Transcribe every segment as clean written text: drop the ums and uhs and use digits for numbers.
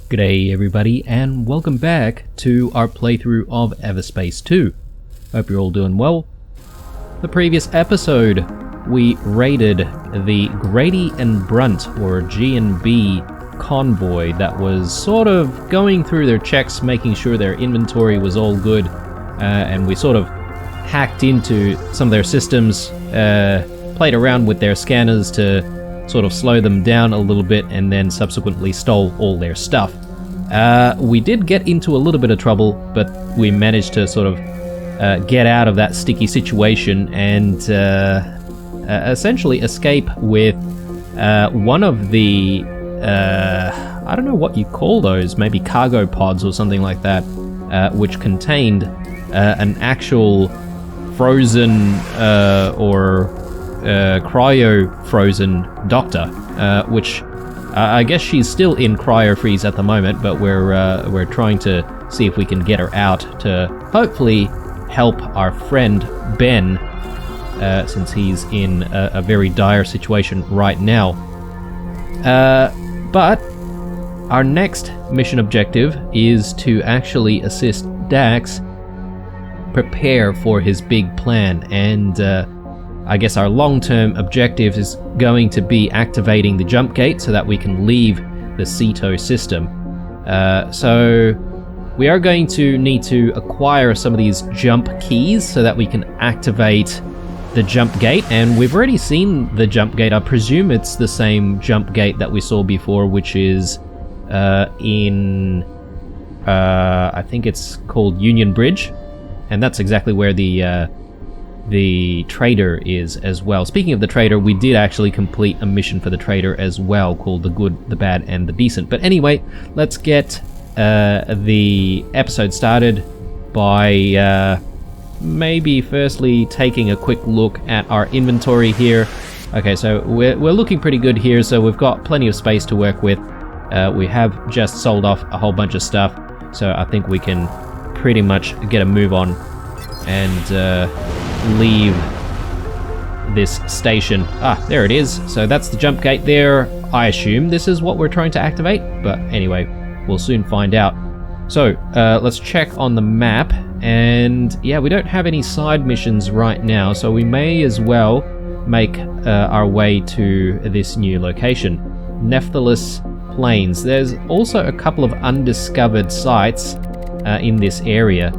G'day everybody, and welcome back to our playthrough of Everspace 2. Hope you're all doing well. The previous episode, we raided the Grady and Brunt, or G&B convoy that was sort of going through their checks, making sure their inventory was all good, and we sort of hacked into some of their systems, played around with their scanners to sort of slow them down a little bit, and then subsequently stole all their stuff. We did get into a little bit of trouble, but we managed to sort of get out of that sticky situation and essentially escape with one of the, I don't know what you call those, maybe cargo pods or something like that, which contained an actual frozen or cryo-frozen doctor, which I guess she's still in cryo-freeze at the moment, but we're trying to see if we can get her out to hopefully help our friend Ben, since he's in a very dire situation right now. But our next mission objective is to actually assist Dax prepare for his big plan, and I guess our long-term objective is going to be activating the jump gate so that we can leave the CETO system. So we are going to need to acquire some of these jump keys so that we can activate the jump gate, and we've already seen the jump gate. I presume it's the same jump gate that we saw before, which is in I think it's called Union Bridge, and that's exactly where the trader is as well. Speaking of the trader, we did actually complete a mission for the trader as well, called The Good, the Bad, and the Decent. But anyway, let's get the episode started by maybe firstly taking a quick look at our inventory here. Okay, so we're looking pretty good here, so we've got plenty of space to work with. We have just sold off a whole bunch of stuff, so I think we can pretty much get a move on and leave this station. There it is. So that's the jump gate there. I assume this is what we're trying to activate, but anyway, we'll soon find out. So let's check on the map, and yeah, we don't have any side missions right now, so we may as well make our way to this new location, Nephthylus Plains. There's also a couple of undiscovered sites in this area.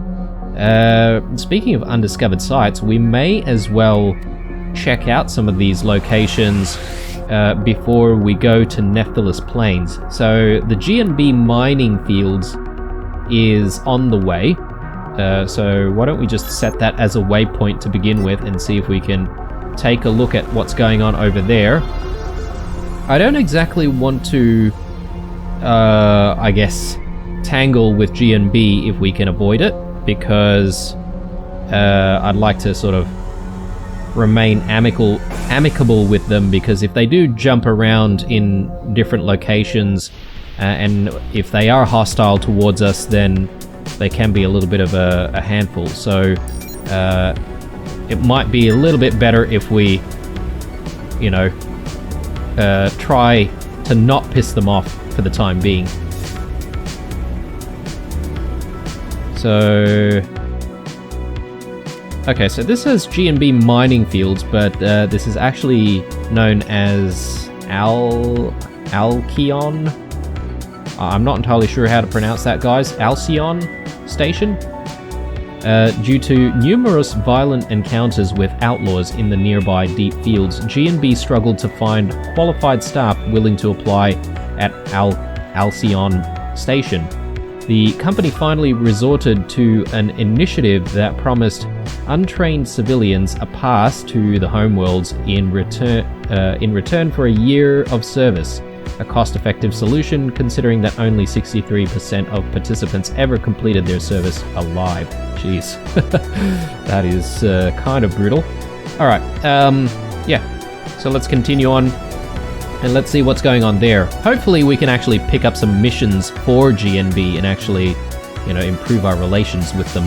Speaking of undiscovered sites, we may as well check out some of these locations before we go to Nephthylus Plains. So the G&B mining fields is on the way, so why don't we just set that as a waypoint to begin with and see if we can take a look at what's going on over there. I don't exactly want to, I guess, tangle with G&B if we can avoid it, because I'd like to sort of remain amicable with them, because if they do jump around in different locations and if they are hostile towards us, then they can be a little bit of a handful. So it might be a little bit better if we, you know, try to not piss them off for the time being. So, okay, so this has G&B mining fields, but this is actually known as Alcyon. I'm not entirely sure how to pronounce that, guys. Alcyon Station. Due to numerous violent encounters with outlaws in the nearby deep fields, G&B struggled to find qualified staff willing to apply at Alcyon Station. The company finally resorted to an initiative that promised untrained civilians a pass to the homeworlds in return for a year of service. A cost-effective solution, considering that only 63% of participants ever completed their service alive. Jeez, that is kind of brutal. All right, yeah. So let's continue on. And let's see what's going on there. Hopefully we can actually pick up some missions for G&B and actually, you know, improve our relations with them.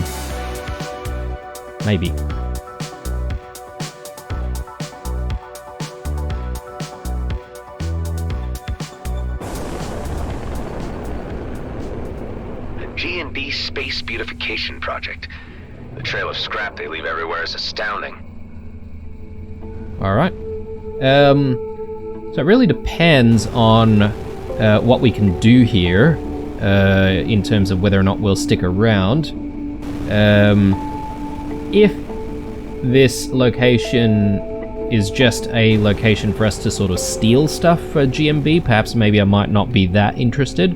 Maybe. G&B Space Beautification Project. The trail of scrap they leave everywhere is astounding. Alright. So it really depends on what we can do here in terms of whether or not we'll stick around. If this location is just a location for us to sort of steal stuff for GMB, perhaps maybe I might not be that interested.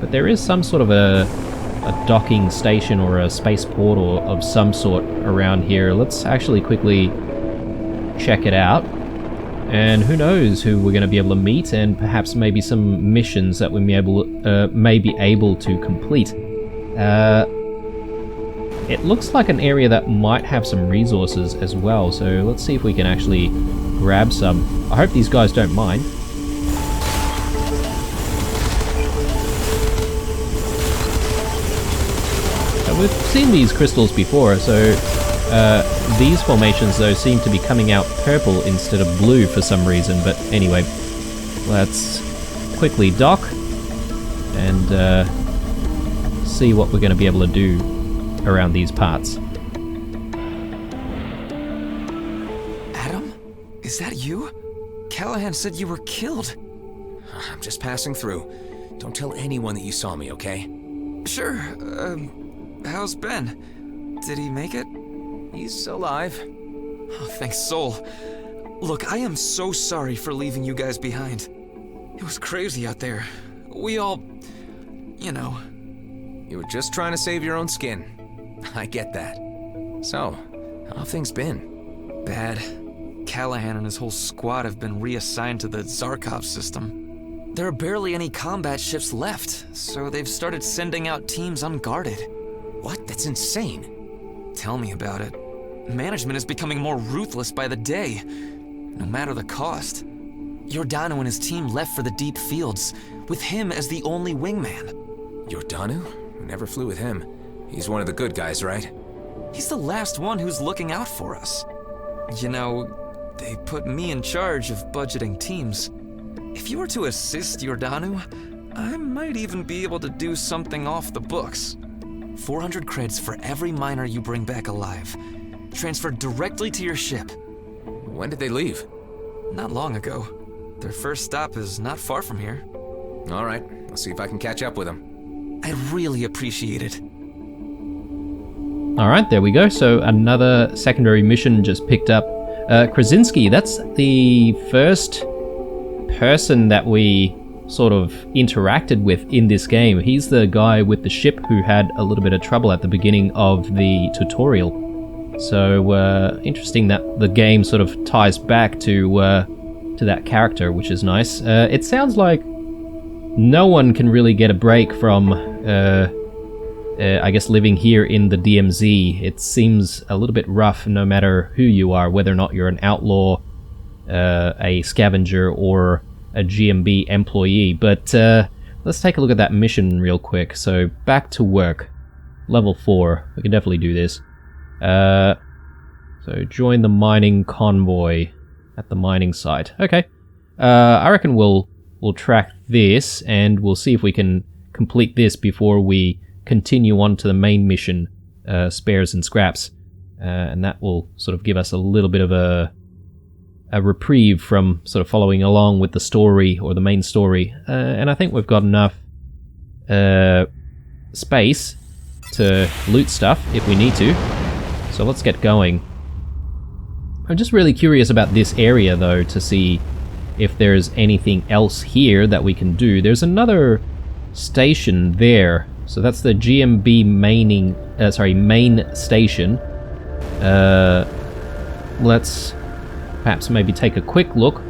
But there is some sort of a docking station or a spaceport or of some sort around here. Let's actually quickly check it out. And who knows who we're going to be able to meet, and perhaps maybe some missions that we may be able to complete. It looks like an area that might have some resources as well, so let's see if we can actually grab some. I hope these guys don't mind. So we've seen these crystals before, so these formations though seem to be coming out purple instead of blue for some reason, but anyway, let's quickly dock and see what we're going to be able to do around these parts. Adam? Is that you? Callahan said you were killed. I'm just passing through. Don't tell anyone that you saw me, okay? Sure. How's Ben? Did he make it? He's alive. Oh, thanks, Soul. Look, I am so sorry for leaving you guys behind. It was crazy out there. We all... you know... You were just trying to save your own skin. I get that. So, how have things been? Bad. Callahan and his whole squad have been reassigned to the Zarkov system. There are barely any combat ships left, so they've started sending out teams unguarded. What? That's insane. Tell me about it. Management is becoming more ruthless by the day, no matter the cost. Giordano and his team left for the deep fields, with him as the only wingman. Giordano? Never flew with him. He's one of the good guys, right? He's the last one who's looking out for us. You know, they put me in charge of budgeting teams. If you were to assist Giordano, I might even be able to do something off the books. 400 creds for every miner you bring back alive, transferred directly to your ship. When did they leave? Not long ago. Their first stop is not far from here. All right, I'll see if I can catch up with them. I'd really appreciate it. Alright, there we go. So another secondary mission just picked up. Krasinski, that's the first person that we sort of interacted with in this game. He's the guy with the ship who had a little bit of trouble at the beginning of the tutorial. So interesting that the game sort of ties back to that character, which is nice. It sounds like no one can really get a break from I guess living here in the DMZ. It seems a little bit rough no matter who you are, whether or not you're an outlaw, a scavenger, or a GMB employee. But let's take a look at that mission real quick. So back to work. Level 4. We can definitely do this. So join the mining convoy at the mining site. Okay. I reckon we'll track this and we'll see if we can complete this before we continue on to the main mission, spares and scraps, and that will sort of give us a little bit of a reprieve from sort of following along with the story or the main story, and I think we've got enough space to loot stuff if we need to, so let's get going. I'm just really curious about this area though, to see if there's anything else here that we can do. There's another station there. So that's the GMB main station. Let's perhaps maybe take a quick look.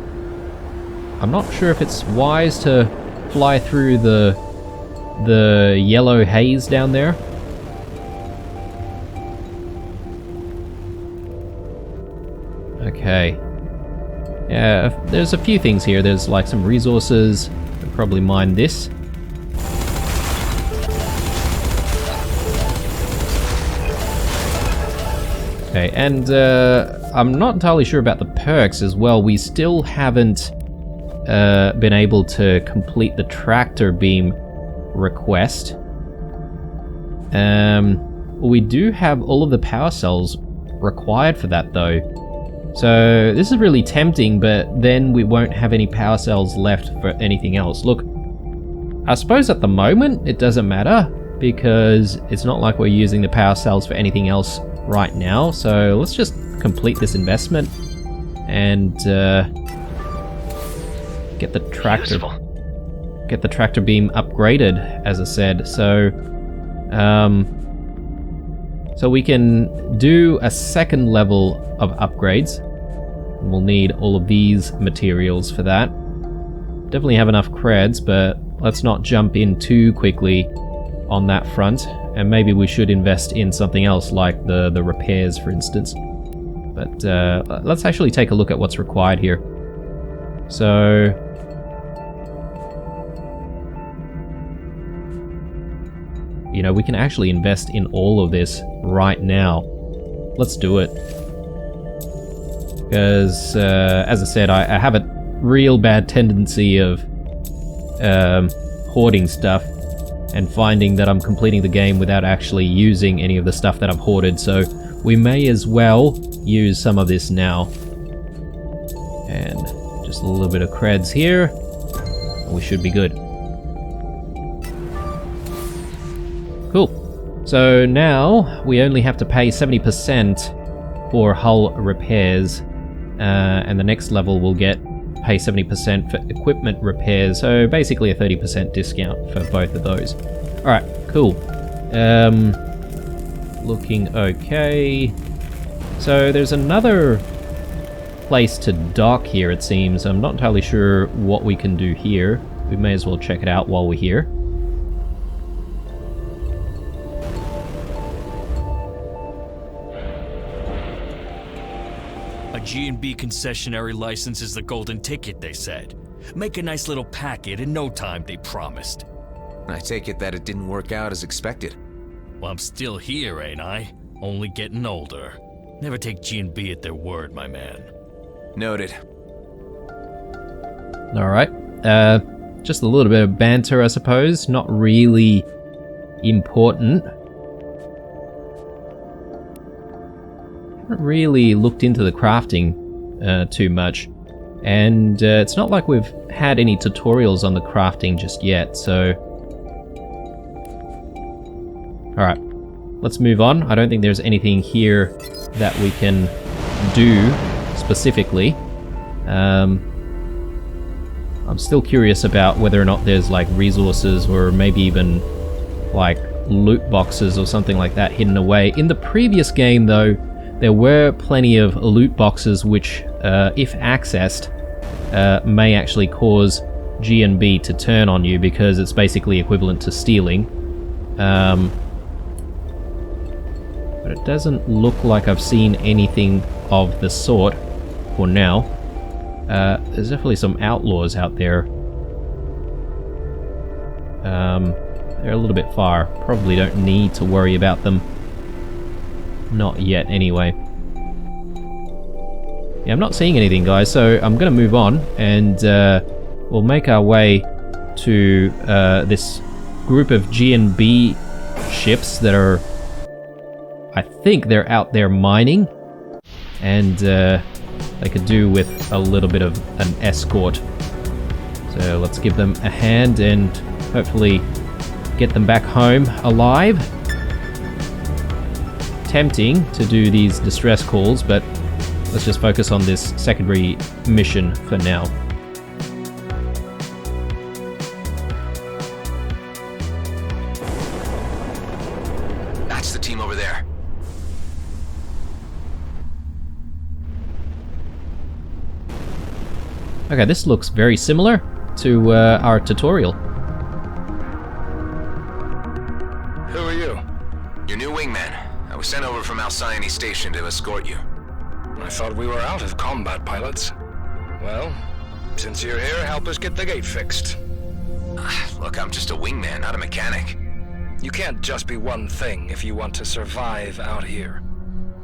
I'm not sure if it's wise to fly through the yellow haze down there. Okay. Yeah, there's a few things here. There's like some resources. I'll probably mine this. Okay, and I'm not entirely sure about the perks as well. We still haven't been able to complete the tractor beam request. We do have all of the power cells required for that though. So this is really tempting, but then we won't have any power cells left for anything else. Look, I suppose at the moment it doesn't matter because it's not like we're using the power cells for anything else right now. So let's just complete this investment and get the tractor beam upgraded, as I said. So we can do a second level of upgrades. We'll need all of these materials for that. Definitely have enough creds, but let's not jump in too quickly on that front. And maybe we should invest in something else like the repairs, for instance. But let's actually take a look at what's required here. So you know, we can actually invest in all of this right now. Let's do it. Because, as I said, I have a real bad tendency of hoarding stuff and finding that I'm completing the game without actually using any of the stuff that I've hoarded, so we may as well use some of this now. And just a little bit of creds here, and we should be good. Cool. So now we only have to pay 70% for hull repairs, and the next level will pay 70% for equipment repairs, so basically a 30% discount for both of those. Alright, cool. Looking okay. So there's another place to dock here, it seems. I'm not entirely sure what we can do here. We may as well check it out while we're here. G&B concessionary license is the golden ticket, they said. Make a nice little packet in no time, they promised. I take it that it didn't work out as expected. Well, I'm still here, ain't I? Only getting older. Never take G&B at their word, my man. Noted. Alright. Just a little bit of banter, I suppose. Not really important. Haven't really looked into the crafting too much, and it's not like we've had any tutorials on the crafting just yet, so alright, let's move on. I don't think there's anything here that we can do specifically. I'm still curious about whether or not there's like resources or maybe even like loot boxes or something like that hidden away. In the previous game though, there were plenty of loot boxes which, if accessed, may actually cause G&B to turn on you because it's basically equivalent to stealing. But it doesn't look like I've seen anything of the sort for now. There's definitely some outlaws out there. They're a little bit far. Probably don't need to worry about them. Not yet, anyway. Yeah, I'm not seeing anything, guys, so I'm gonna move on, and we'll make our way to this group of G&B ships that are... I think they're out there mining, and they could do with a little bit of an escort. So let's give them a hand and hopefully get them back home alive. Tempting to do these distress calls, but let's just focus on this secondary mission for now. That's the team over there. Okay, this looks very similar to our tutorial. Who are you? Your new wingman. I was sent over from Alcyone Station to escort you. I thought we were out of combat pilots. Well, since you're here, help us get the gate fixed. Look, I'm just a wingman, not a mechanic. You can't just be one thing if you want to survive out here.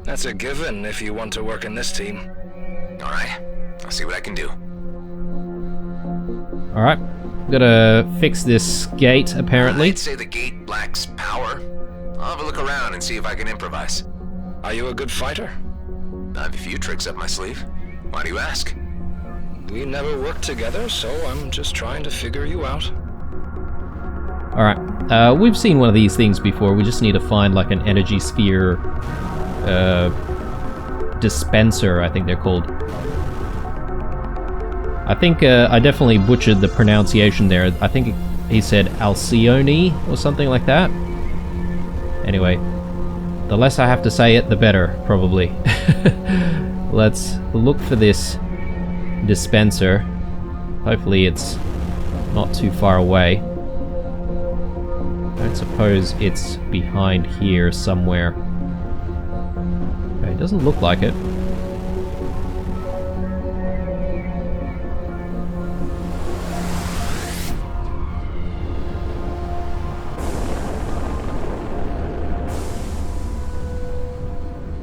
That's a given if you want to work in this team. Alright, I'll see what I can do. Alright, gotta fix this gate, apparently. I'd say the gate lacks power. I'll have a look around and see if I can improvise. Are you a good fighter? I have a few tricks up my sleeve. Why do you ask? We never worked together, so I'm just trying to figure you out. Alright, we've seen one of these things before. We just need to find like an energy sphere dispenser, I think they're called. I think I definitely butchered the pronunciation there. I think he said Alcyone or something like that. Anyway, the less I have to say it, the better, probably. Let's look for this dispenser. Hopefully it's not too far away. I don't suppose it's behind here somewhere. Okay, it doesn't look like it.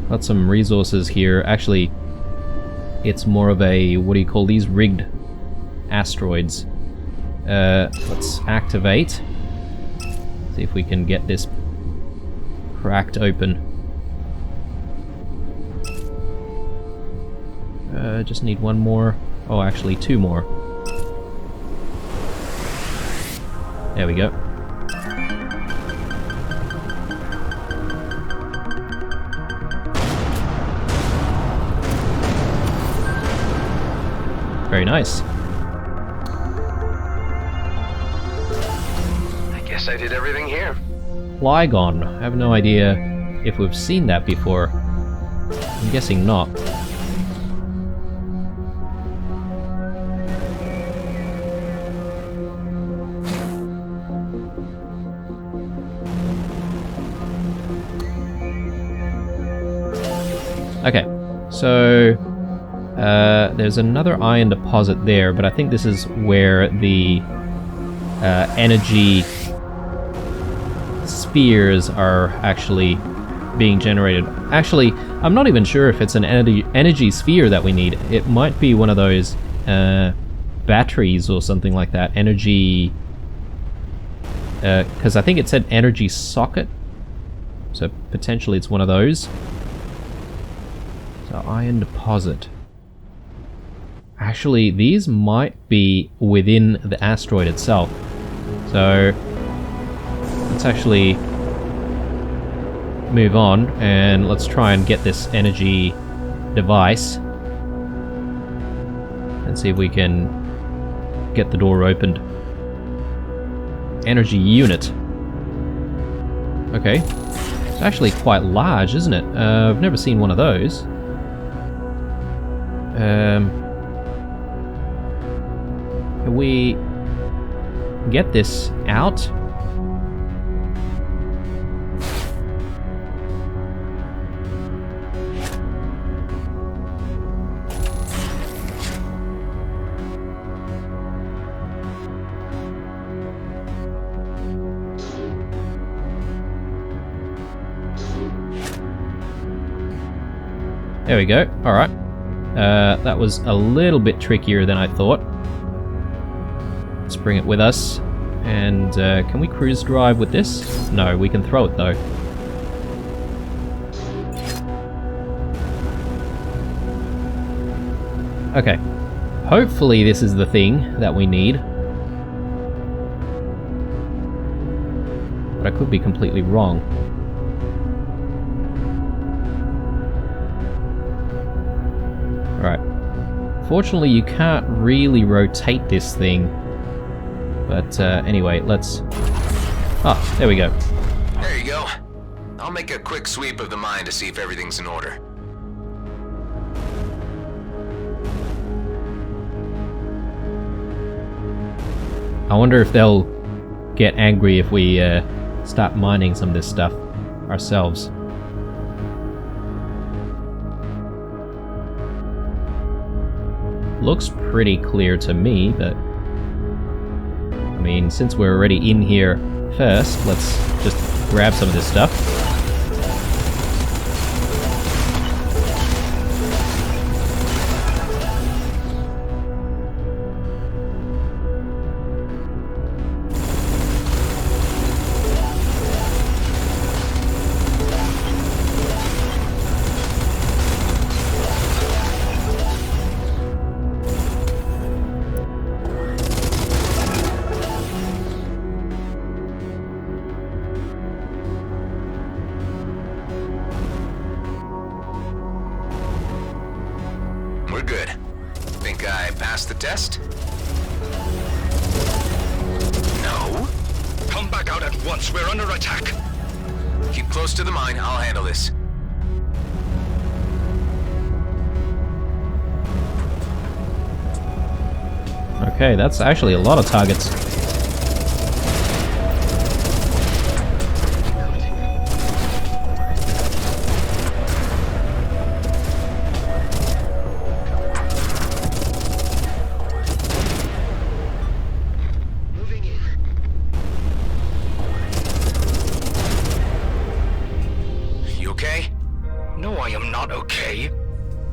Got some resources here. Actually, it's more of a, what do you call these? Rigged asteroids. Let's activate. See if we can get this cracked open. Just need one more. Oh, actually 2 more. There we go. Very nice. I guess I did everything here. Flygon. I have no idea if we've seen that before. I'm guessing not. Okay, so there's another iron deposit there, but I think this is where the energy spheres are actually being generated. Actually, I'm not even sure if it's an energy sphere that we need. It might be one of those batteries or something like that. Energy... because I think it said energy socket. So potentially it's one of those. So iron deposit. Actually, these might be within the asteroid itself. So let's actually move on and let's try and get this energy device and see if we can get the door opened. Energy unit. Okay. It's actually quite large, isn't it? I've never seen one of those. Can we get this out? There we go. Alright. That was a little bit trickier than I thought. Let's bring it with us. And can we cruise drive with this? No, we can throw it though. Okay. Hopefully this is the thing that we need. But I could be completely wrong. Alright. Fortunately, you can't really rotate this thing. But anyway, let's... Ah, there we go. There you go. I'll make a quick sweep of the mine to see if everything's in order. I wonder if they'll get angry if we start mining some of this stuff ourselves. Looks pretty clear to me, but... I mean, since we're already in here first, let's just grab some of this stuff. pass the test? No? Come back out at once. We're under attack. Keep close to the mine. I'll handle this. Okay, that's actually a lot of targets. You okay? No, I am not okay.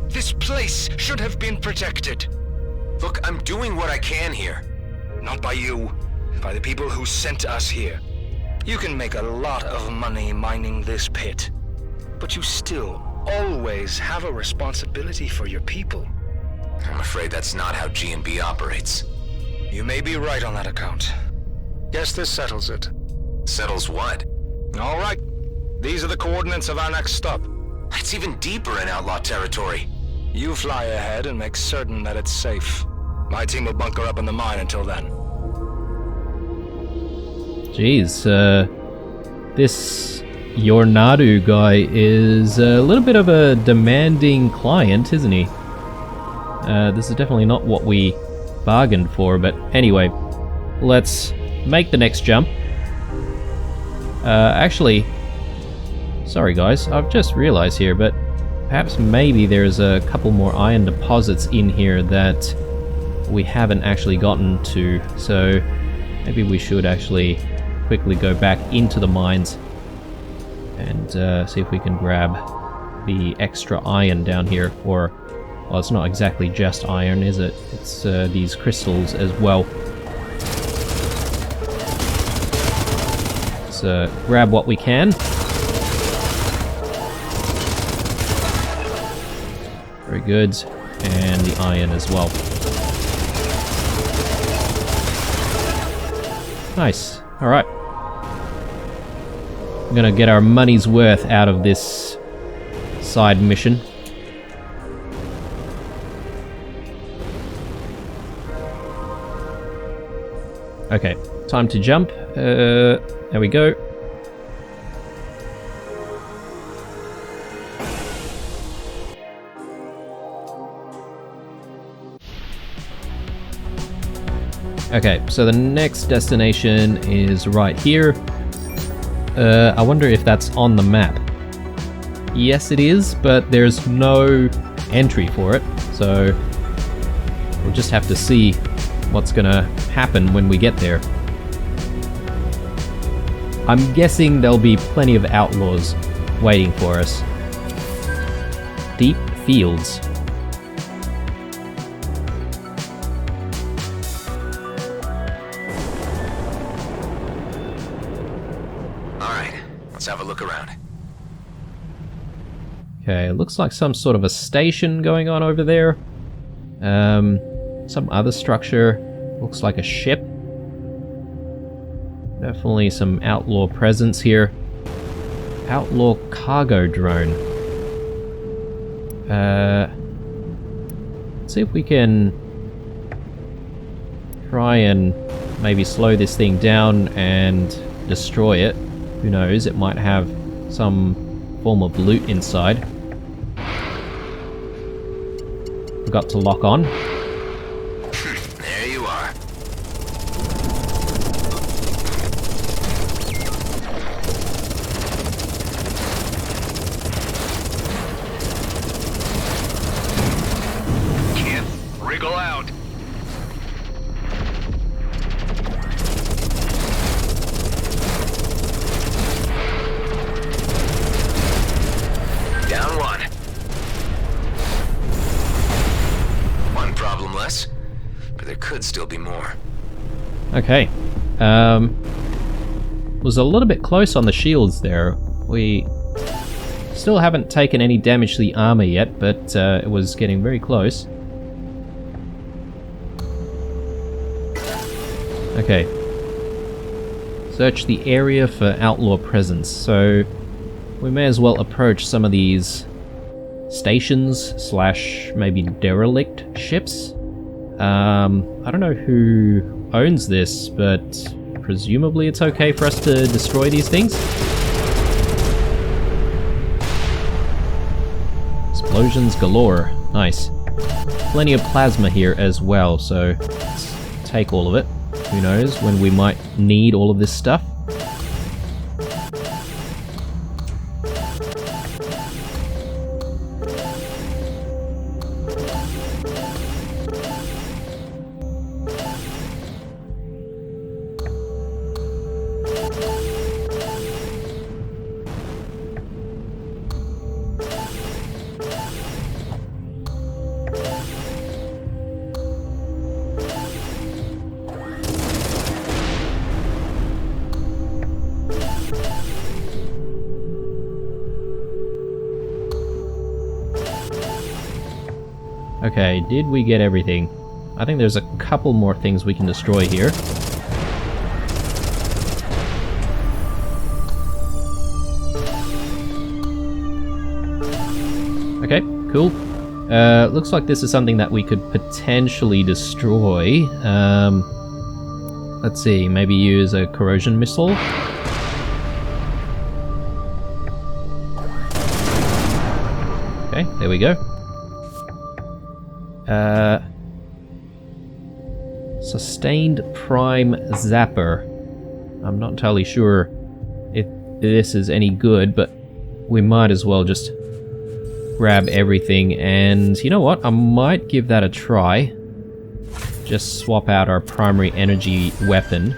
This place should have been protected. Look, I'm doing what I can here. Not by you, by the people who sent us here. You can make a lot of money mining this pit, but you still always have a responsibility for your people. I'm afraid that's not how G&B operates. You may be right on that account. Guess this settles it. Settles what? All right. These are the coordinates of our next stop. That's even deeper in Outlaw territory. You fly ahead and make certain that it's safe. My team will bunker up in the mine until then. Jeez, this Yornadu guy is a little bit of a demanding client, isn't he? This is definitely not what we bargained for, but anyway, let's make the next jump. Actually, sorry guys, I've just realized here, but perhaps maybe there's a couple more iron deposits in here that we haven't actually gotten to, so maybe we should actually quickly go back into the mines and see if we can grab the extra iron down here. Or, well, it's not exactly just iron, is it? It's these crystals as well. Let's grab what we can. Very good. And the iron as well. Nice. Alright. We're gonna get our money's worth out of this side mission. Okay, time to jump. There we go. Okay, so the next destination is right here. I wonder if that's on the map. Yes, it is, but there's no entry for it, so we'll just have to see what's gonna happen when we get there. I'm guessing there'll be plenty of outlaws waiting for us. Deep fields. Let's have a look around. Okay, it looks like some sort of a station going on over there. Some other structure. Looks like a ship. Definitely some outlaw presence here. Outlaw cargo drone. Let's see if we can try and maybe slow this thing down and destroy it. Who knows, it might have some form of loot inside. Forgot to lock on. There you are. Can't wriggle out. Down one. One problem less, but there could still be more. Okay. Was a little bit close on the shields there. We still haven't taken any damage to the armor yet, but it was getting very close. Okay. Search the area for outlaw presence. So we may as well approach some of these stations slash maybe derelict ships. I don't know who owns this, but presumably it's okay for us to destroy these things. Explosions galore. Nice. Plenty of plasma here as well, so let's take all of it. Who knows when we might need all of this stuff. Okay, did we get everything? I think there's a couple more things we can destroy here. Okay, cool. Looks like this is something that we could potentially destroy. Let's see, maybe use a corrosion missile. Okay, there we go. Sustained Prime Zapper. I'm not entirely sure if this is any good, but we might as well just grab everything, and you know what? I might give that a try. Just swap out our primary energy weapon.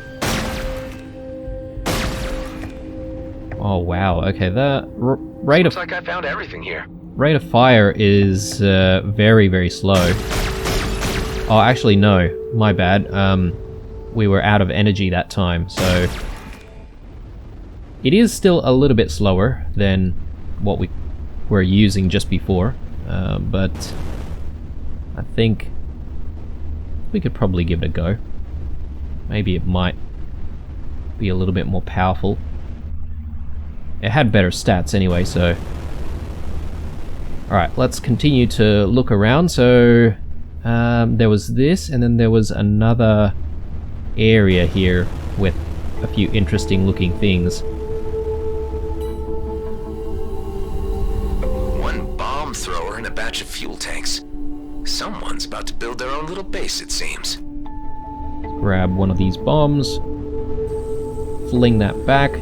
Oh wow, okay, the rate of... Looks like I found everything here. Rate of fire is very, very slow. Oh, actually, no. My bad. We were out of energy that time, so... It is still a little bit slower than what we were using just before, but I think we could probably give it a go. Maybe it might be a little bit more powerful. It had better stats anyway, so... Alright, let's continue to look around. So, there was this, and then there was another area here with a few interesting looking things. One bomb thrower and a batch of fuel tanks. Someone's about to build their own little base, it seems. Grab one of these bombs. Fling that back.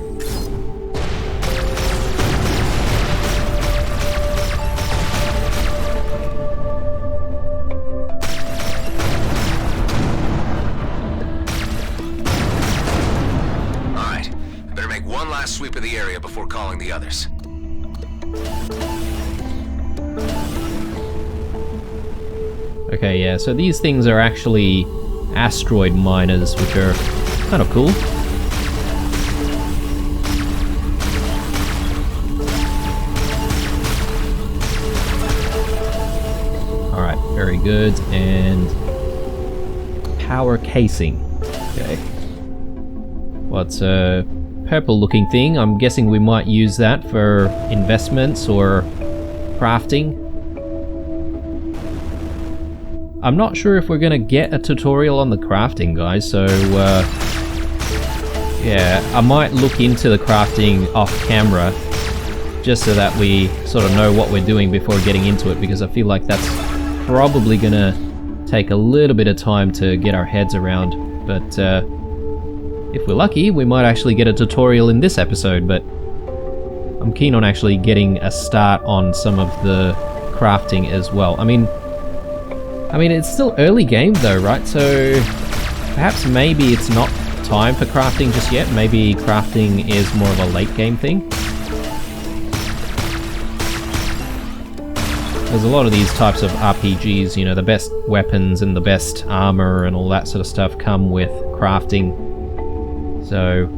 Sweep of the area before calling the others. Okay, yeah, so these things are actually asteroid miners, which are kind of cool. Alright, very good, and power casing. Okay. What's purple looking thing? I'm guessing we might use that for investments or crafting. I'm not sure if we're gonna get a tutorial on the crafting, guys, so yeah, I might look into the crafting off camera just so that we sort of know what we're doing before getting into it, because I feel like that's probably gonna take a little bit of time to get our heads around, but if we're lucky, we might actually get a tutorial in this episode, but I'm keen on actually getting a start on some of the crafting as well. I mean, it's still early game though, right? So perhaps maybe it's not time for crafting just yet. Maybe crafting is more of a late game thing. There's a lot of these types of RPGs, you know, the best weapons and the best armor and all that sort of stuff come with crafting. So,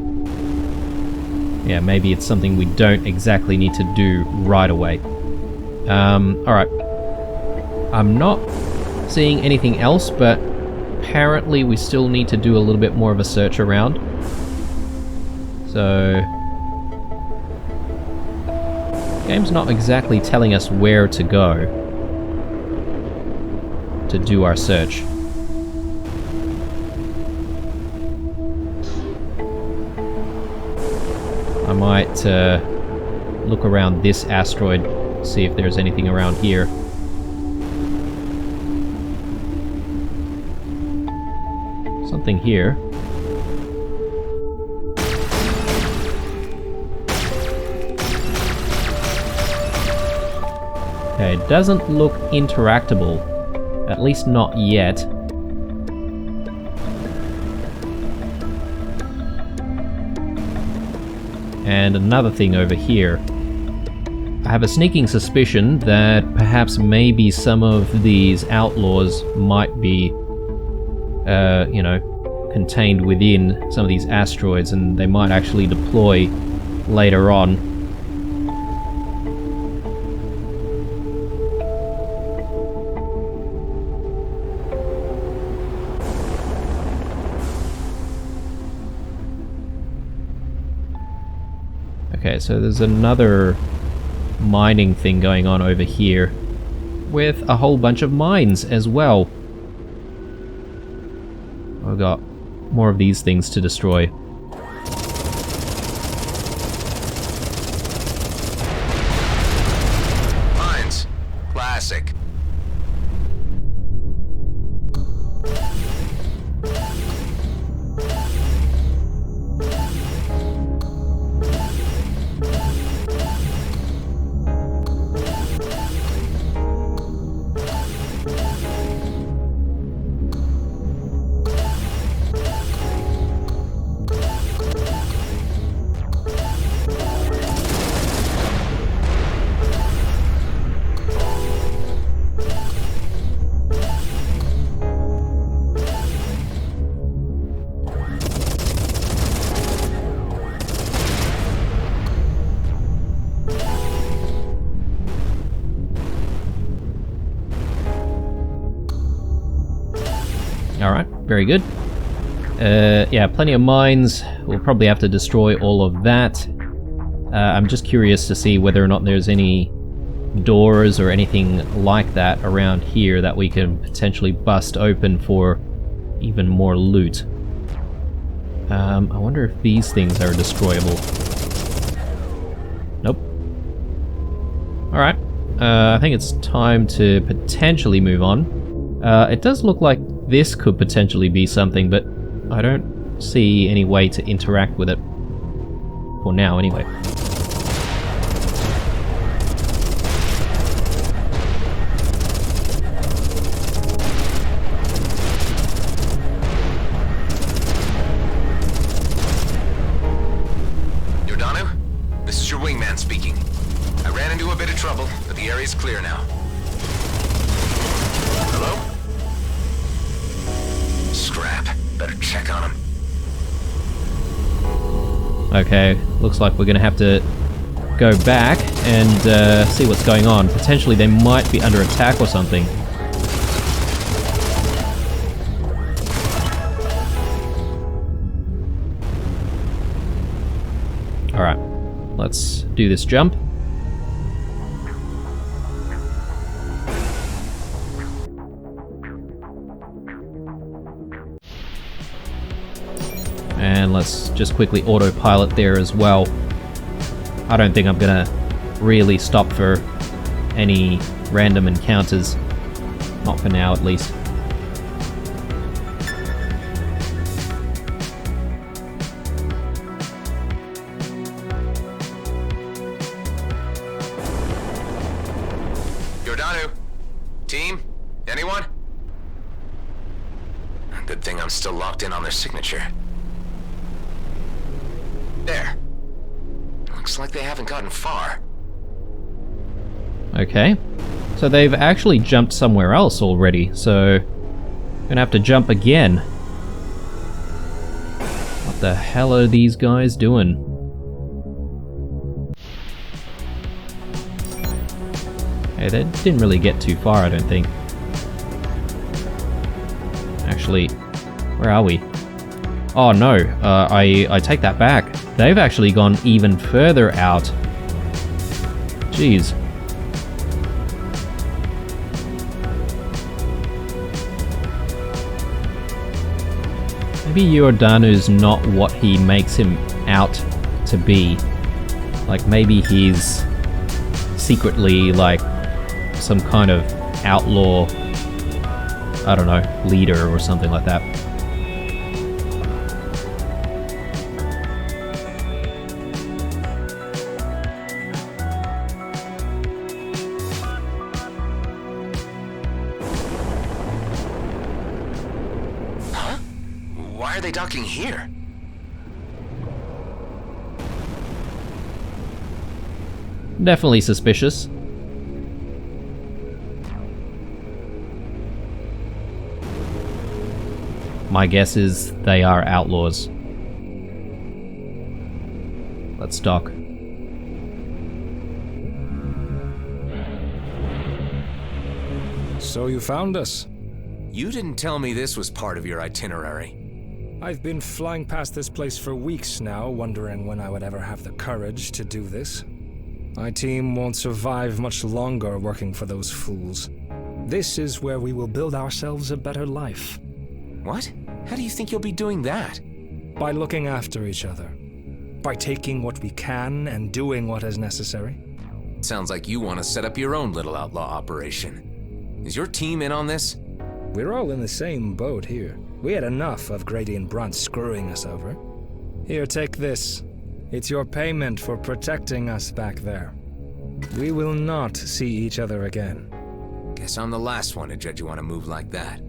yeah, maybe it's something we don't exactly need to do right away. Alright. I'm not seeing anything else, but apparently we still need to do a little bit more of a search around. So, game's not exactly telling us where to go to do our search. I might look around this asteroid, see if there's anything around here. Something here. Okay, it doesn't look interactable. At least not yet. And another thing over here. I have a sneaking suspicion that perhaps maybe some of these outlaws might be, you know, contained within some of these asteroids, and they might actually deploy later on. Okay, so there's another mining thing going on over here with a whole bunch of mines as well. I've got more of these things to destroy. Mines. Classic. Alright, very good. Yeah, plenty of mines. We'll probably have to destroy all of that. I'm just curious to see whether or not there's any doors or anything like that around here that we can potentially bust open for even more loot. I wonder if these things are destroyable. Nope. Alright, I think it's time to potentially move on. It does look like this could potentially be something, but I don't see any way to interact with it. For now, anyway. Yordanu, this is your wingman speaking. I ran into a bit of trouble, but the area's clear now. Hello? Scrap. Better check on him. Okay, looks like we're gonna have to go back and see what's going on. Potentially they might be under attack or something. Alright, let's do this jump. And let's just quickly autopilot there as well. I don't think I'm gonna really stop for any random encounters. Not for now, at least. Yordanu? Team? Anyone? Good thing I'm still locked in on their signature. There. Looks like they haven't gotten far. Okay. So they've actually jumped somewhere else already, so gonna have to jump again. What the hell are these guys doing? Hey, they didn't really get too far, I don't think. Actually, where are we? Oh no, I take that back. They've actually gone even further out. Jeez. Maybe Yordanu's not what he makes him out to be. Like maybe he's secretly like some kind of outlaw, I don't know, leader or something like that. Huh? Why are they docking here? Definitely suspicious. My guess is they are outlaws. Let's dock. So you found us. You didn't tell me this was part of your itinerary. I've been flying past this place for weeks now, wondering when I would ever have the courage to do this. My team won't survive much longer working for those fools. This is where we will build ourselves a better life. What? How do you think you'll be doing that? By looking after each other. By taking what we can and doing what is necessary. Sounds like you want to set up your own little outlaw operation. Is your team in on this? We're all in the same boat here. We had enough of Grady and Brunt screwing us over. Here, take this. It's your payment for protecting us back there. We will not see each other again. Guess I'm the last one to judge you on a move like that.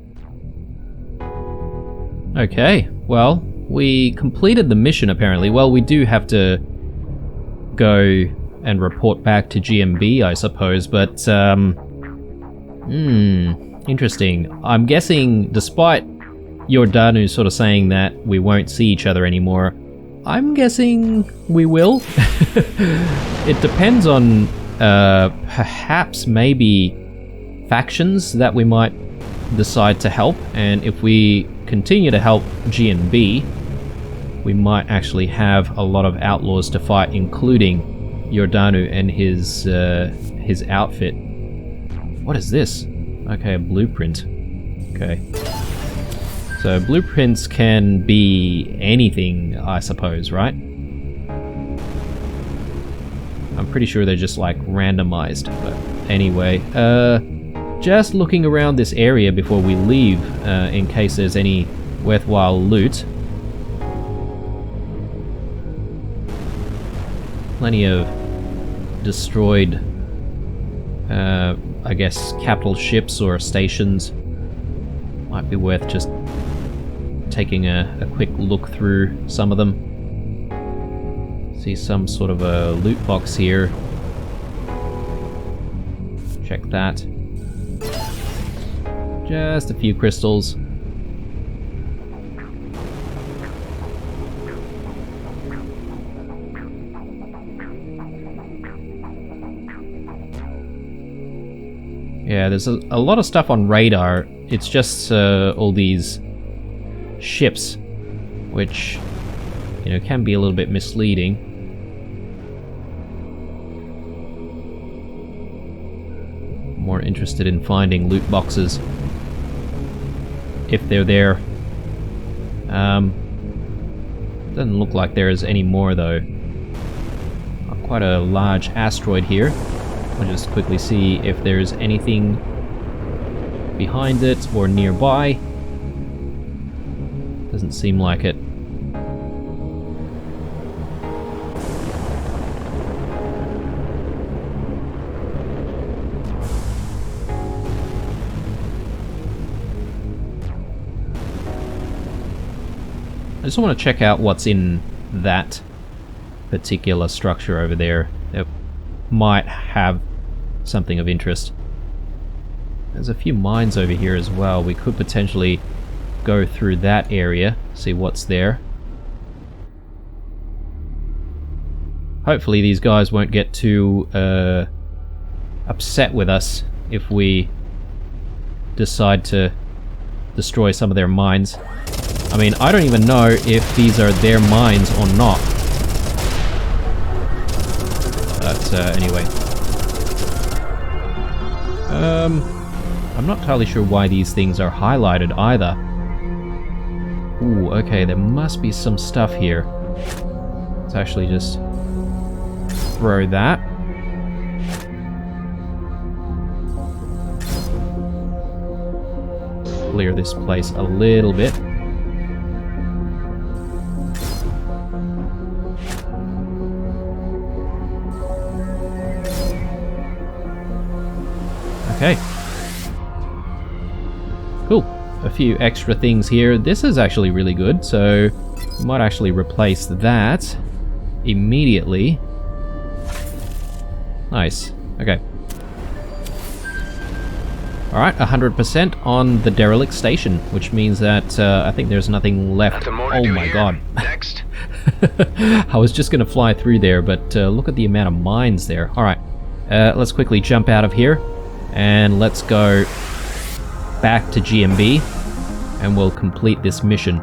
Okay, well, we completed the mission apparently. Well, we do have to go and report back to GMB, I suppose, but, interesting. I'm guessing, despite Yordanu sort of saying that we won't see each other anymore, I'm guessing we will. It depends on, perhaps maybe factions that we might decide to help, and if we continue to help GNB, we might actually have a lot of outlaws to fight, including Yordanu and his outfit. What is this? Okay, a blueprint. Okay. So blueprints can be anything, I suppose, right? I'm pretty sure they're just like randomized, but anyway, just looking around this area before we leave, in case there's any worthwhile loot. Plenty of destroyed, I guess, capital ships or stations. Might be worth just taking a quick look through some of them. See some sort of a loot box here. Check that. Just a few crystals. Yeah, there's a lot of stuff on radar. It's just all these ships, which, you know, can be a little bit misleading. More interested in finding loot boxes, if they're there. Doesn't look like there is any more though. Quite a large asteroid here. I'll just quickly see if there's anything behind it or nearby. Doesn't seem like it. I just want to check out what's in that particular structure over there. It might have something of interest. There's a few mines over here as well. We could potentially go through that area, see what's there. Hopefully these guys won't get too upset with us if we decide to destroy some of their mines. I mean, I don't even know if these are their mines or not. But anyway. I'm not entirely sure why these things are highlighted either. Ooh, okay, there must be some stuff here. Let's actually just throw that. Clear this place a little bit. Okay. Cool. A few extra things here. This is actually really good, so we might actually replace that immediately. Nice. Okay. Alright, 100% on the derelict station, which means that I think there's nothing left. Nothing more to Oh do my here. god. Next. I was just gonna fly through there, but look at the amount of mines there. Alright, let's quickly jump out of here, and let's go back to GMB, and we'll complete this mission.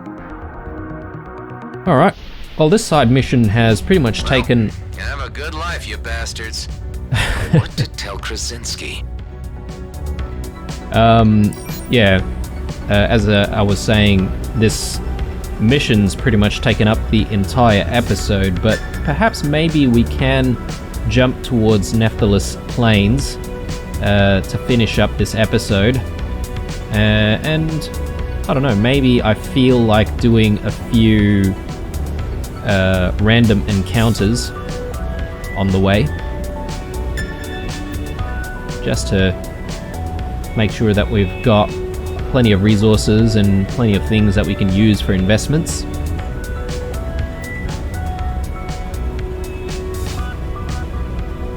Alright, well this side mission has pretty much taken... Have a good life, you bastards. What to tell Krasinski? As I was saying, this mission's pretty much taken up the entire episode, but perhaps maybe we can jump towards Nephthylus Plains to finish up this episode. And I don't know, maybe I feel like doing a few random encounters on the way, just to make sure that we've got plenty of resources and plenty of things that we can use for investments.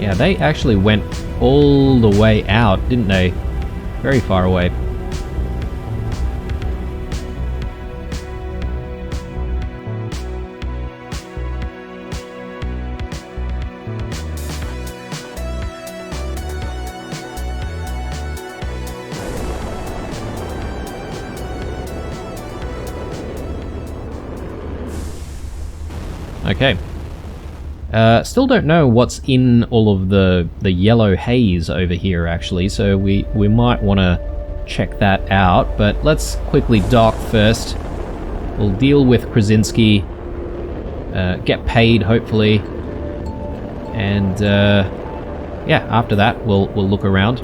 Yeah, they actually went all the way out, didn't they? Very far away. Okay. Still don't know what's in all of the yellow haze over here, actually, so we might want to check that out, but let's quickly dock first. We'll deal with Krasinski, get paid, hopefully, and yeah, after that, we'll look around.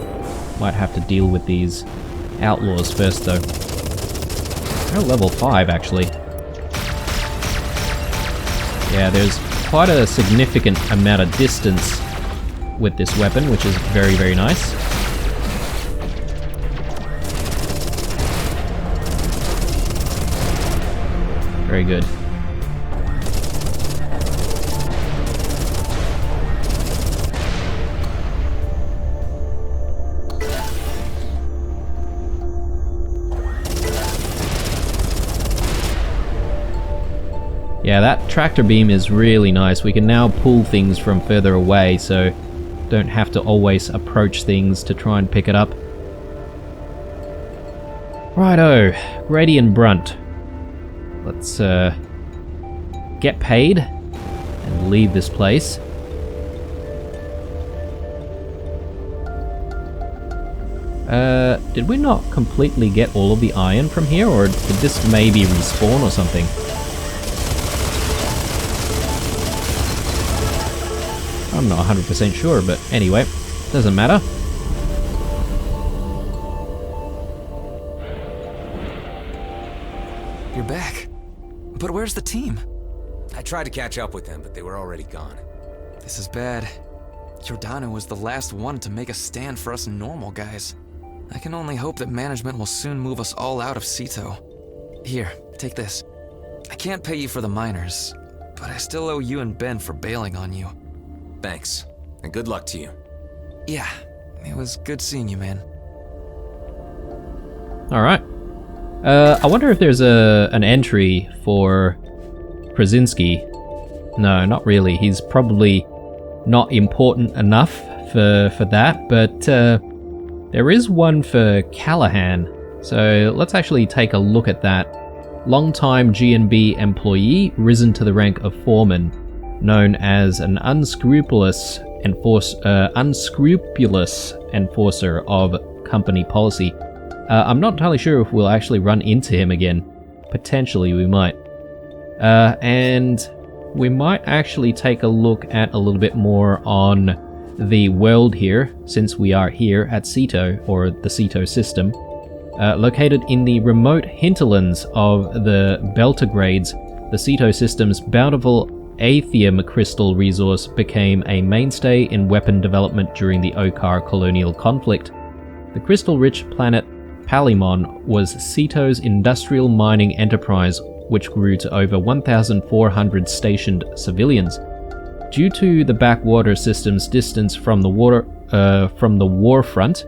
Might have to deal with these outlaws first, though. They're level 5, actually. Yeah, there's quite a significant amount of distance with this weapon, which is very, very nice. Very good. Yeah, that tractor beam is really nice. We can now pull things from further away, so don't have to always approach things to try and pick it up. Righto, Grady and Brunt. Let's get paid and leave this place. Did we not completely get all of the iron from here, or did this maybe respawn or something? I'm not 100% sure, but anyway, doesn't matter. You're back. But where's the team? I tried to catch up with them, but they were already gone. This is bad. Giordano was the last one to make a stand for us normal guys. I can only hope that management will soon move us all out of Cito. Here, take this. I can't pay you for the miners, but I still owe you and Ben for bailing on you. Thanks, and good luck to you. Yeah, it was good seeing you, man. Alright. I wonder if there's an entry for Krasinski. No, not really. He's probably not important enough for that, but there is one for Callahan. So let's actually take a look at that. Long-time G&B employee, risen to the rank of foreman. Known as an unscrupulous enforcer of company policy. I'm not entirely sure if we'll actually run into him again. Potentially we might. And we might actually take a look at a little bit more on the world here, since we are here at Ceto, or the Ceto system. Located in the remote hinterlands of the Beltagrades, the Ceto system's bountiful Aethium crystal resource became a mainstay in weapon development during the Okar colonial conflict. The crystal-rich planet Palimon was Ceto's industrial mining enterprise, which grew to over 1,400 stationed civilians. Due to the backwater system's distance from the war front,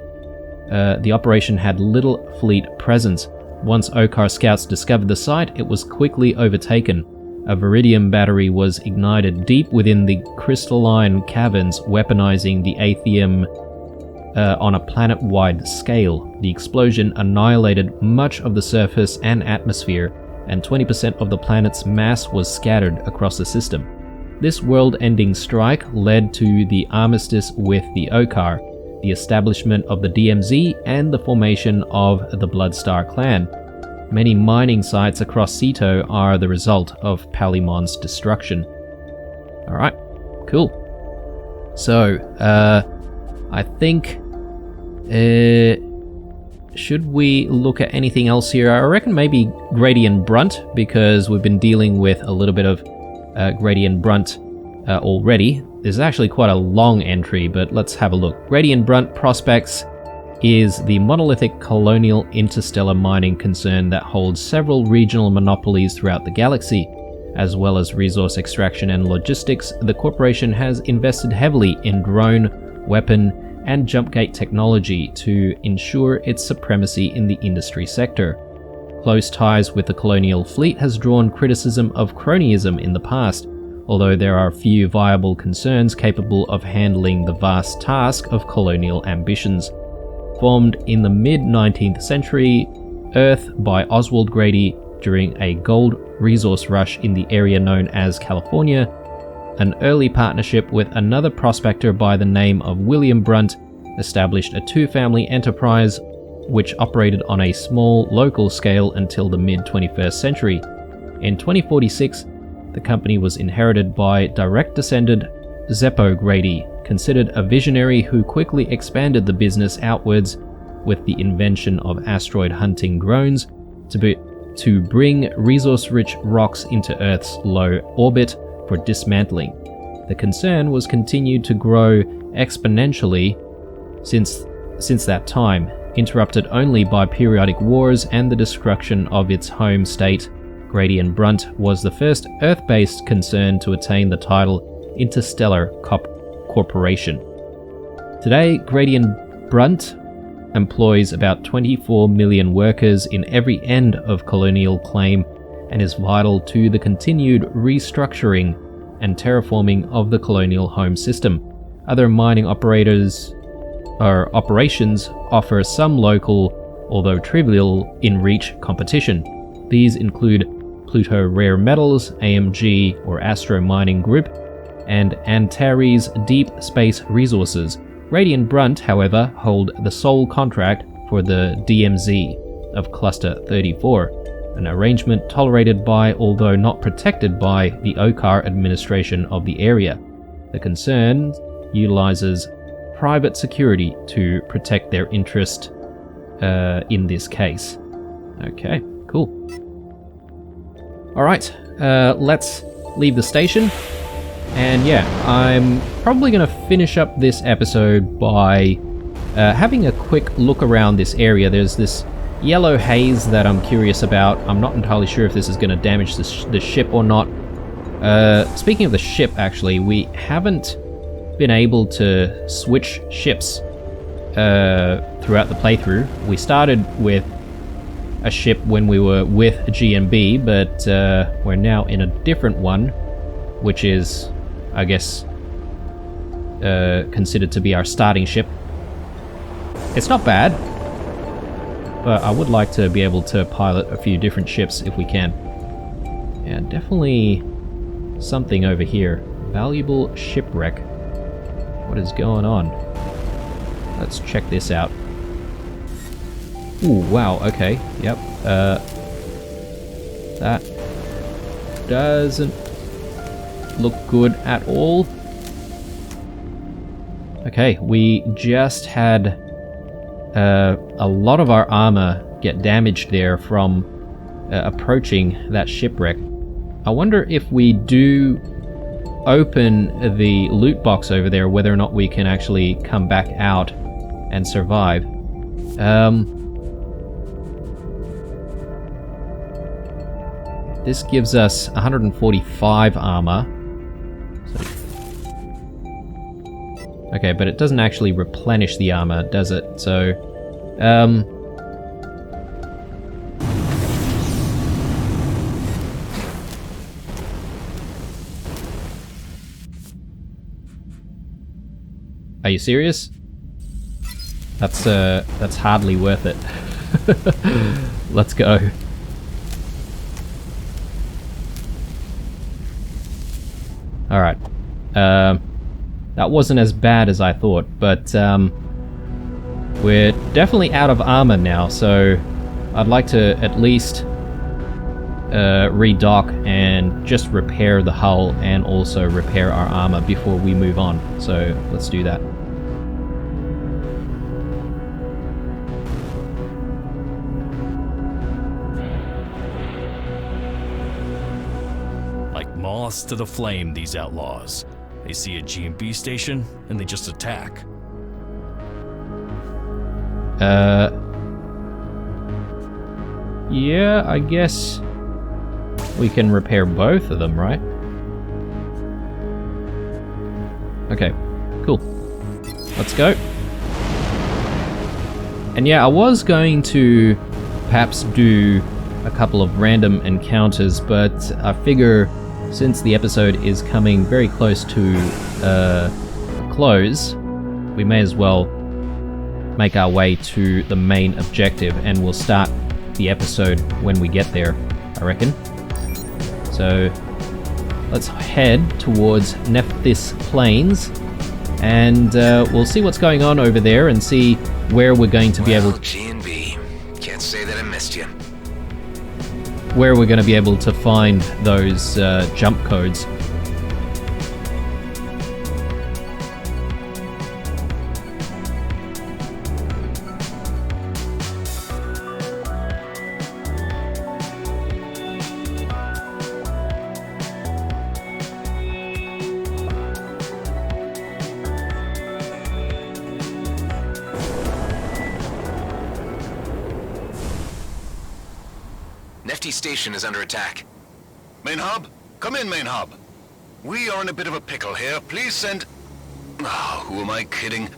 the operation had little fleet presence. Once Okar scouts discovered the site, it was quickly overtaken. A Viridium battery was ignited deep within the crystalline caverns, weaponizing the Aethium on a planet-wide scale. The explosion annihilated much of the surface and atmosphere, and 20% of the planet's mass was scattered across the system. This world-ending strike led to the armistice with the Okar, the establishment of the DMZ, and the formation of the Bloodstar clan. Many mining sites across Ceto are the result of Palimon's destruction. Alright, cool. So, I think... should we look at anything else here? I reckon maybe Gradient Brunt, because we've been dealing with a little bit of Gradient Brunt already. This is actually quite a long entry, but let's have a look. Gradient Brunt Prospects is the monolithic colonial interstellar mining concern that holds several regional monopolies throughout the galaxy. As well as resource extraction and logistics, the corporation has invested heavily in drone, weapon, and jump gate technology to ensure its supremacy in the industry sector. Close ties with the colonial fleet has drawn criticism of cronyism in the past, although there are few viable concerns capable of handling the vast task of colonial ambitions. Formed in the mid-19th century Earth by Oswald Grady during a gold resource rush in the area known as California, an early partnership with another prospector by the name of William Brunt established a two-family enterprise which operated on a small local scale until the mid-21st century. In 2046, the company was inherited by direct descendant Zeppo Grady, considered a visionary who quickly expanded the business outwards with the invention of asteroid-hunting drones to bring resource-rich rocks into Earth's low orbit for dismantling. The concern was continued to grow exponentially since that time, interrupted only by periodic wars and the destruction of its home state. Gradient Brunt was the first Earth-based concern to attain the title Interstellar Corporation. Today, Gradient Brunt employs about 24 million workers in every end of colonial claim and is vital to the continued restructuring and terraforming of the colonial home system. Other mining operations offer some local, although trivial in reach, competition. These include Pluto Rare Metals, AMG or Astro Mining Group, and Antares Deep Space Resources. Gradient Brunt, however, hold the sole contract for the DMZ of Cluster-34, an arrangement tolerated by, although not protected by, the Okar administration of the area. The concern utilizes private security to protect their interest in this case. Okay, cool. Alright, let's leave the station. And yeah, I'm probably going to finish up this episode by having a quick look around this area. There's this yellow haze that I'm curious about. I'm not entirely sure if this is going to damage the ship or not. Speaking of the ship, actually, we haven't been able to switch ships throughout the playthrough. We started with a ship when we were with GMB, but we're now in a different one, which is, I guess, considered to be our starting ship. It's not bad, but I would like to be able to pilot a few different ships if we can. Yeah, definitely something over here. Valuable shipwreck. What is going on? Let's check this out. Ooh, wow, okay, yep. That doesn't look good at all. Okay, we just had a lot of our armor get damaged there from approaching that shipwreck. I wonder if we do open the loot box over there, whether or not we can actually come back out and survive. This gives us 145 armor. Okay, but it doesn't actually replenish the armor, does it? So, are you serious? That's hardly worth it. Let's go. Alright. That wasn't as bad as I thought, but we're definitely out of armor now, so I'd like to at least redock and just repair the hull and also repair our armor before we move on. So let's do that. Like moths to the flame, these outlaws. They see a G&B station, and they just attack. Yeah, I guess we can repair both of them, right? Okay, cool. Let's go. And yeah, I was going to perhaps do a couple of random encounters, but I figure since the episode is coming very close to a close, we may as well make our way to the main objective, and we'll start the episode when we get there, I reckon. So let's head towards Nephthys Plains, and we'll see what's going on over there and see where we're going to be able to... G&B. Can't say that I missed you. Where we're going to be able to find those jump codes. Nephthys Station is under attack. Main hub? Come in, main hub. We are in a bit of a pickle here. Please send... Oh, who am I kidding?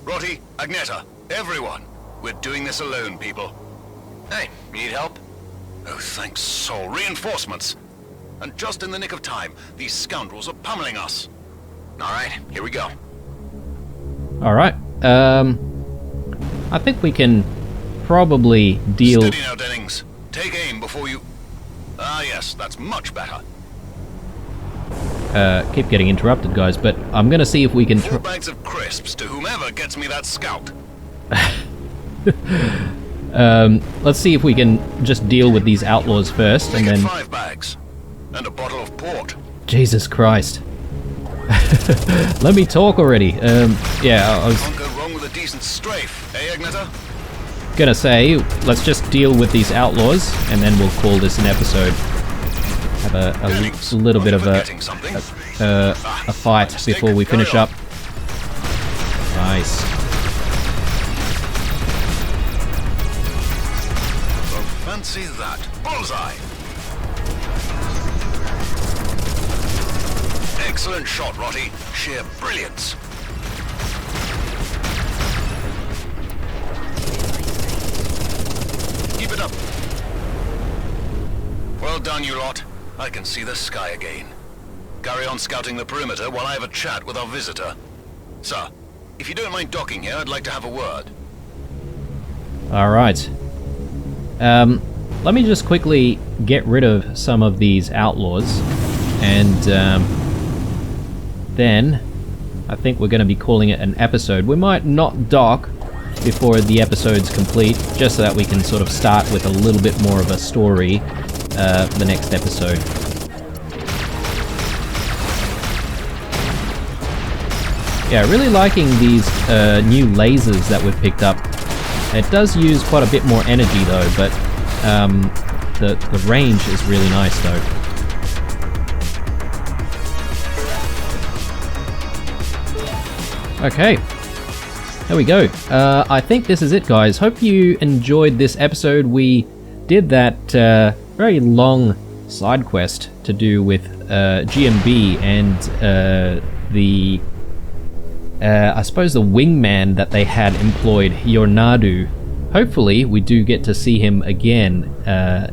Rotti, Agneta, everyone. We're doing this alone, people. Hey, you need help? Oh, thanks, Sol. Reinforcements. And just in the nick of time, these scoundrels are pummeling us. Alright, here we go. Alright, I think we can probably deal... Steady now, Dennings. Take aim before you... Ah, yes, that's much better. Keep getting interrupted, guys, but I'm gonna see if we can... 4 bags of crisps to whomever gets me that scout. Let's see if we can just deal with these outlaws first, and then... 5 bags. And a bottle of port. Jesus Christ. Let me talk already. Yeah, I was... Can't go wrong with a decent strafe, eh, Agneta? Gonna say, let's just deal with these outlaws, and then we'll call this an episode. Have a little bit of a fight before we finish up. Nice. Well, fancy that. Bullseye! Excellent shot, Rotti. Sheer brilliance. Keep it up. Well done, you lot. I can see the sky again. Carry on scouting the perimeter while I have a chat with our visitor. Sir, if you don't mind docking here, I'd like to have a word. Alright. Let me just quickly get rid of some of these outlaws, and then I think we're going to be calling it an episode. We might not dock before the episode's complete, just so that we can sort of start with a little bit more of a story the next episode. Yeah, really liking these new lasers that we've picked up. It does use quite a bit more energy though, but the range is really nice though. Okay, there we go. I think this is it, guys. Hope you enjoyed this episode. We did that very long side quest to do with GMB and the I suppose the wingman that they had employed, Yornadu. Hopefully we do get to see him again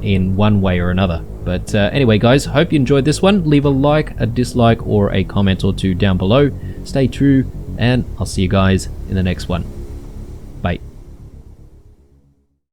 in one way or another. But anyway, guys, hope you enjoyed this one. Leave a like, a dislike, or a comment or two down below. Stay true, and I'll see you guys in the next one.